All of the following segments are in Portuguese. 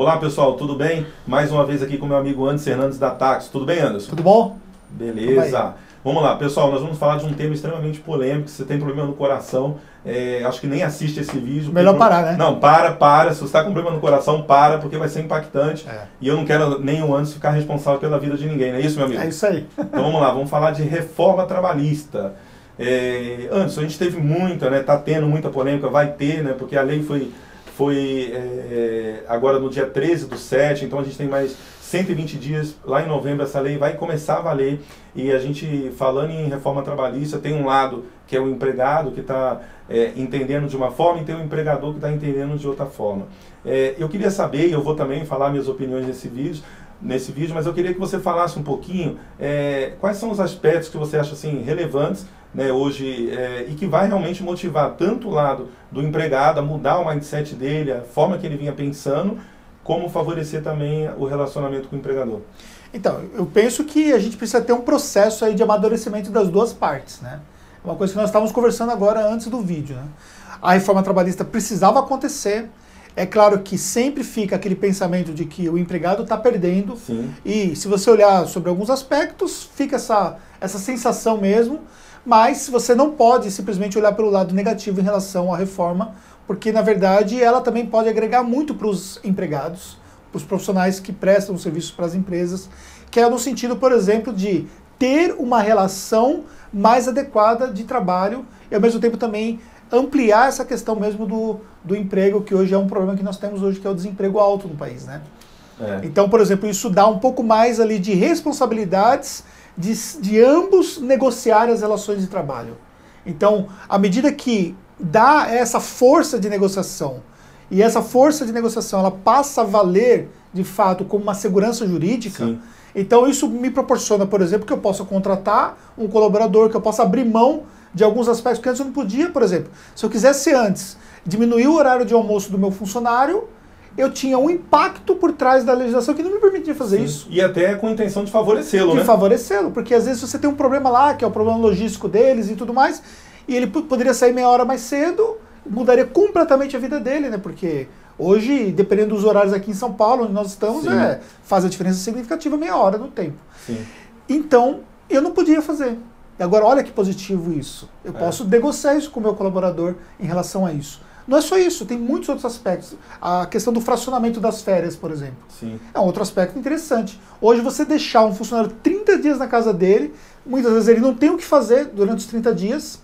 Olá pessoal, tudo bem? Mais uma vez aqui com meu amigo Anderson Hernandes da Tax. Tudo bem, Anderson? Tudo bom? Beleza. Vamos lá, pessoal, nós vamos falar de um tema extremamente polêmico. Se você tem problema no coração, acho que nem assiste esse vídeo. Melhor parar, né? Não, para. Se você está com problema no coração, para, porque vai ser impactante. E eu não quero nem o Anderson ficar responsável pela vida de ninguém, não é isso, meu amigo? É isso aí. Então vamos lá, vamos falar de reforma trabalhista. Anderson, a gente teve muita, né? Tá tendo muita polêmica, vai ter, né? Porque a lei foi agora no dia 13/7, então a gente tem mais 120 dias, lá em novembro essa lei vai começar a valer. E a gente, falando em reforma trabalhista, tem um lado que é o empregado que está entendendo de uma forma e tem o empregador que está entendendo de outra forma. Eu queria saber, e eu vou também falar minhas opiniões nesse vídeo, mas eu queria que você falasse um pouquinho quais são os aspectos que você acha assim, relevantes, né, hoje, e que vai realmente motivar tanto o lado do empregado a mudar o mindset dele, a forma que ele vinha pensando, como favorecer também o relacionamento com o empregador. Então, eu penso que a gente precisa ter um processo aí de amadurecimento das duas partes, né? Uma coisa que nós estávamos conversando agora antes do vídeo, né? A reforma trabalhista precisava acontecer. É claro que sempre fica aquele pensamento de que o empregado está perdendo. Sim. E se você olhar sobre alguns aspectos, fica essa sensação mesmo. Mas você não pode simplesmente olhar pelo lado negativo em relação à reforma, porque na verdade ela também pode agregar muito para os empregados, para os profissionais que prestam serviços para as empresas, que é no sentido, por exemplo, de ter uma relação mais adequada de trabalho e ao mesmo tempo também ampliar essa questão mesmo do emprego, que hoje é um problema que nós temos hoje, que é o desemprego alto no país, né? Então, por exemplo, isso dá um pouco mais ali de responsabilidades de ambos negociarem as relações de trabalho. Então, à medida que dá essa força de negociação, e essa força de negociação ela passa a valer, de fato, como uma segurança jurídica, sim, então isso me proporciona, por exemplo, que eu possa contratar um colaborador, que eu possa abrir mão de alguns aspectos que antes eu não podia, por exemplo. Se eu quisesse antes diminuir o horário de almoço do meu funcionário, eu tinha um impacto por trás da legislação que não me permitia fazer, sim, isso. E até com a intenção de favorecê-lo, né? De favorecê-lo, porque às vezes você tem um problema lá, que é o problema logístico deles e tudo mais, e ele poderia sair meia hora mais cedo, mudaria completamente a vida dele, né? Porque hoje, dependendo dos horários aqui em São Paulo, onde nós estamos, faz a diferença significativa meia hora no tempo. Sim. Então, eu não podia fazer. Agora, olha que positivo isso. Eu posso negociar isso com o meu colaborador em relação a isso. Não é só isso, tem muitos outros aspectos. A questão do fracionamento das férias, por exemplo. Sim. É um outro aspecto interessante. Hoje você deixar um funcionário 30 dias na casa dele, muitas vezes ele não tem o que fazer durante os 30 dias,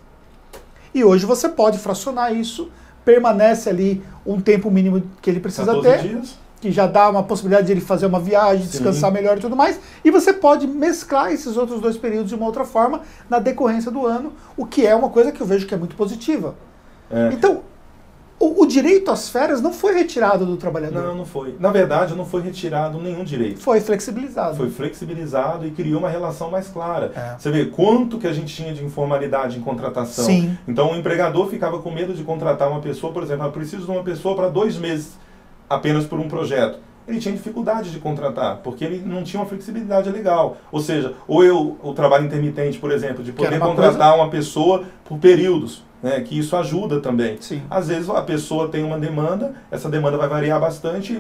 e hoje você pode fracionar isso, permanece ali um tempo mínimo que ele precisa 14 ter, dias. Que já dá uma possibilidade de ele fazer uma viagem, sim, descansar melhor e tudo mais, e você pode mesclar esses outros dois períodos de uma outra forma na decorrência do ano, o que é uma coisa que eu vejo que é muito positiva. Então, o direito às férias não foi retirado do trabalhador. Não, não foi. Na verdade, não foi retirado nenhum direito. Foi flexibilizado. Foi flexibilizado e criou uma relação mais clara. Você vê quanto que a gente tinha de informalidade em contratação. Sim. Então, o empregador ficava com medo de contratar uma pessoa, por exemplo, eu preciso de uma pessoa para 2 meses, apenas por um projeto. Ele tinha dificuldade de contratar, porque ele não tinha uma flexibilidade legal. Ou seja, o trabalho intermitente, por exemplo, de poder contratar uma pessoa por períodos, né, que isso ajuda também. Sim. Às vezes a pessoa tem uma demanda, essa demanda vai variar bastante e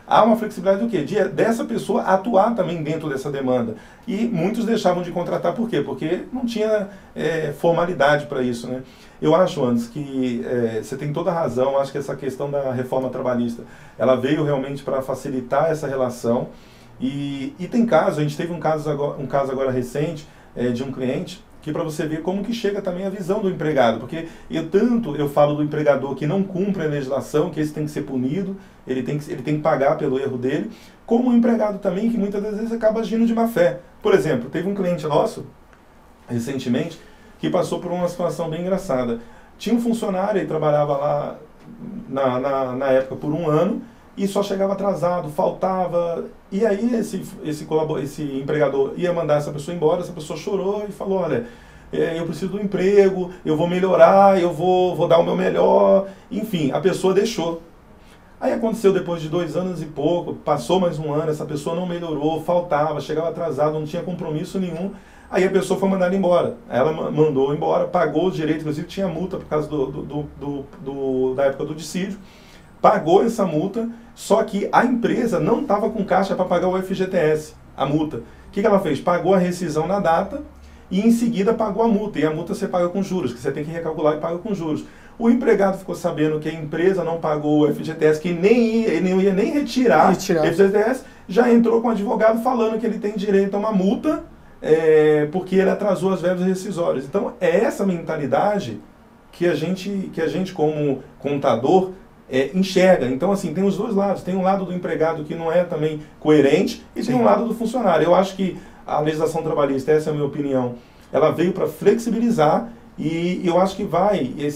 há uma flexibilidade do quê? Dessa pessoa atuar também dentro dessa demanda. E muitos deixavam de contratar, por quê? Porque não tinha formalidade para isso, né? Eu acho, Anderson, que você tem toda a razão. Acho que essa questão da reforma trabalhista, ela veio realmente para facilitar essa relação. E tem casos, a gente teve um caso agora recente de um cliente, que para você ver como que chega também a visão do empregado, porque eu falo do empregador que não cumpre a legislação, que esse tem que ser punido, ele tem que pagar pelo erro dele, como o empregado também que muitas das vezes acaba agindo de má fé. Por exemplo, teve um cliente nosso, recentemente, que passou por uma situação bem engraçada. Tinha um funcionário, ele trabalhava lá na época por 1 ano, e só chegava atrasado, faltava, e aí esse empregador ia mandar essa pessoa embora, essa pessoa chorou e falou, olha, eu preciso do emprego, eu vou melhorar, eu vou dar o meu melhor, enfim, a pessoa deixou. Aí aconteceu depois de 2 anos e pouco, passou mais 1 ano, essa pessoa não melhorou, faltava, chegava atrasado, não tinha compromisso nenhum, aí a pessoa foi mandada embora. Ela mandou embora, pagou os direitos, inclusive tinha multa por causa da época do dissídio. pagou essa multa, só que a empresa não estava com caixa para pagar o FGTS, a multa. O que ela fez? Pagou a rescisão na data e em seguida pagou a multa. E a multa você paga com juros, que você tem que recalcular e paga com juros. O empregado ficou sabendo que a empresa não pagou o FGTS, que ele não ia nem retirar o FGTS, já entrou com o advogado falando que ele tem direito a uma multa porque ele atrasou as verbas rescisórias. Então, é essa mentalidade que a gente como contador, enxerga. Então, assim, tem os dois lados. Tem um lado do empregado que não é também coerente e tem um lado do funcionário. Eu acho que a legislação trabalhista, essa é a minha opinião, ela veio para flexibilizar e eu acho que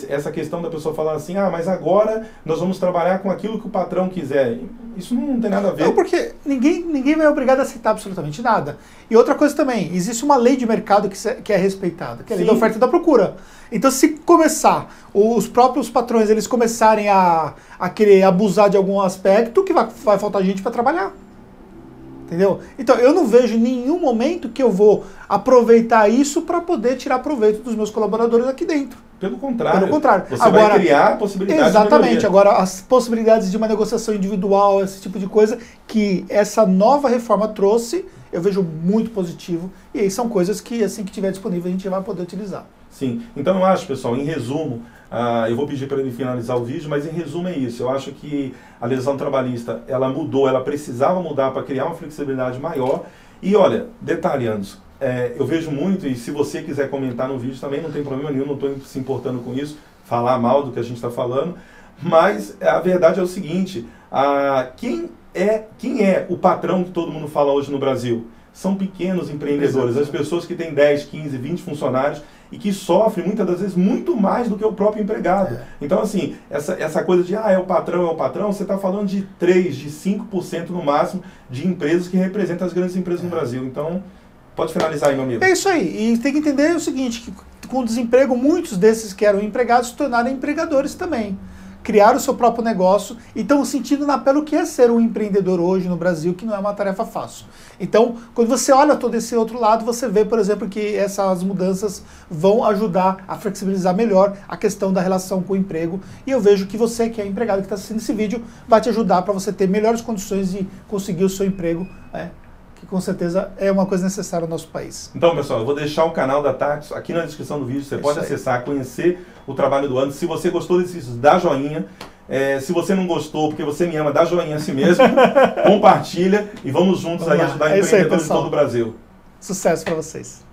essa questão da pessoa falar assim, mas agora nós vamos trabalhar com aquilo que o patrão quiser. Isso não tem nada a ver. Não, porque ninguém vai obrigado a aceitar absolutamente nada. E outra coisa também, existe uma lei de mercado que é respeitada, que é a lei da oferta e da procura. Então, se começar, os próprios patrões, eles começarem a querer abusar de algum aspecto, que vai faltar gente para trabalhar. Entendeu? Então, eu não vejo em nenhum momento que eu vou aproveitar isso para poder tirar proveito dos meus colaboradores aqui dentro. Pelo contrário. Pelo contrário. Você agora, vai criar possibilidades de melhoria. Exatamente. Agora, as possibilidades de uma negociação individual, esse tipo de coisa, que essa nova reforma trouxe, eu vejo muito positivo. E aí são coisas que, assim que tiver disponível, a gente vai poder utilizar. Sim. Então, eu acho, pessoal, em resumo, eu vou pedir para ele finalizar o vídeo, mas em resumo é isso. Eu acho que a legislação trabalhista, ela mudou, ela precisava mudar para criar uma flexibilidade maior. E olha, detalhando, eu vejo muito, e se você quiser comentar no vídeo também, não tem problema nenhum, não estou se importando com isso, falar mal do que a gente está falando, mas a verdade é o seguinte, quem é o patrão que todo mundo fala hoje no Brasil? São pequenos empreendedores, as pessoas que têm 10, 15, 20 funcionários e que sofrem muitas das vezes muito mais do que o próprio empregado. Então, assim, essa coisa de é o patrão, você está falando de 3%, de 5% no máximo de empresas que representam as grandes empresas no Brasil. Então, pode finalizar aí, meu amigo. É isso aí. E tem que entender o seguinte, que com o desemprego, muitos desses que eram empregados se tornaram empregadores também. Criaram o seu próprio negócio e estão sentindo na pele o que é ser um empreendedor hoje no Brasil, que não é uma tarefa fácil. Então, quando você olha todo esse outro lado, você vê, por exemplo, que essas mudanças vão ajudar a flexibilizar melhor a questão da relação com o emprego. E eu vejo que você, que é empregado, que está assistindo esse vídeo, vai te ajudar para você ter melhores condições de conseguir o seu emprego, que com certeza é uma coisa necessária no nosso país. Então, pessoal, eu vou deixar o canal da Tactus aqui na descrição do vídeo, você pode acessar, conhecer o trabalho do Anderson. Se você gostou desse vídeo, dá joinha. Se você não gostou, porque você me ama, dá joinha a si mesmo, compartilha e vamos juntos aí ajudar empreendedores de todo o Brasil. Sucesso para vocês.